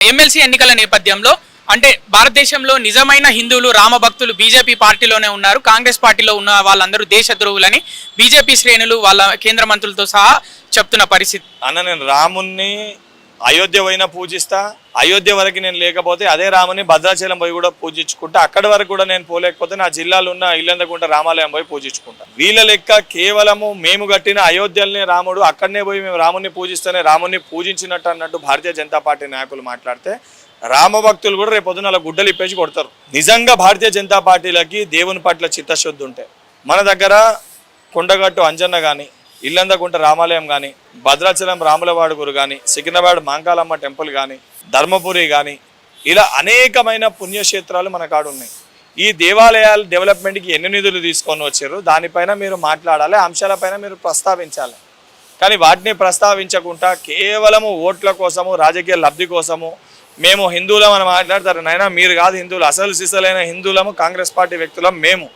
MLC ఎన్నికల నేపథ్యంలో అంటే భారతదేశంలో నిజమైన హిందువులు రామభక్తులు బీజేపీ పార్టీలోనే ఉన్నారు. కాంగ్రెస్ పార్టీలో ఉన్న వాళ్ళందరూ దేశద్రోహులని బీజేపీ శ్రేణులు వాళ్ళ కేంద్ర మంత్రులతో సహా చెప్తున్న పరిస్థితి. అన్న నేను రాముణ్ణి అయోధ్య పోయినా పూజిస్తా, అయోధ్య వరకు నేను లేకపోతే అదే రాముని భద్రాచలం పోయి కూడా పూజించుకుంటా, అక్కడి వరకు కూడా నేను పోలేకపోతే నా జిల్లాలో ఉన్న ఇల్లందకుంట రామాలయం పోయి పూజించుకుంటా. వీళ్ళ లెక్క కేవలము మేము కట్టిన అయోధ్యలనే రాముడు, అక్కడనే పోయి మేము రాముని పూజిస్తేనే రాముని పూజించినట్టు అన్నట్టు భారతీయ జనతా పార్టీ నాయకులు మాట్లాడితే రామభక్తులు కూడా రేపు పొద్దున అలా గుడ్డలు ఇప్పేసి కొడతారు. నిజంగా భారతీయ జనతా పార్టీలకి దేవుని పట్ల చిత్తశుద్ధి ఉంటే మన దగ్గర కొండగట్టు అంజన్న కానీ, ఇల్లందకుంట రామాలయం కానీ, భద్రాచలం రాములవాడుగురు కానీ, సికింద్రాబాద్ మాంకాలమ్మ టెంపుల్ కానీ, ధర్మపురి కానీ, ఇలా అనేకమైన పుణ్యక్షేత్రాలు మన కాడ ఉన్నాయి. ఈ దేవాలయాల డెవలప్మెంట్కి ఎన్ని నిధులు తీసుకొని వచ్చారు, దానిపైన మీరు మాట్లాడాలి, అంశాలపైన మీరు ప్రస్తావించాలి. కానీ వాటిని ప్రస్తావించకుండా కేవలము ఓట్ల కోసము, రాజకీయ లబ్ధి కోసము మేము హిందువులం అని మాట్లాడతారు. నైనా మీరు కాదు హిందువులు, అసలు సిసలైన హిందువులము కాంగ్రెస్ పార్టీ వ్యక్తులం మేము.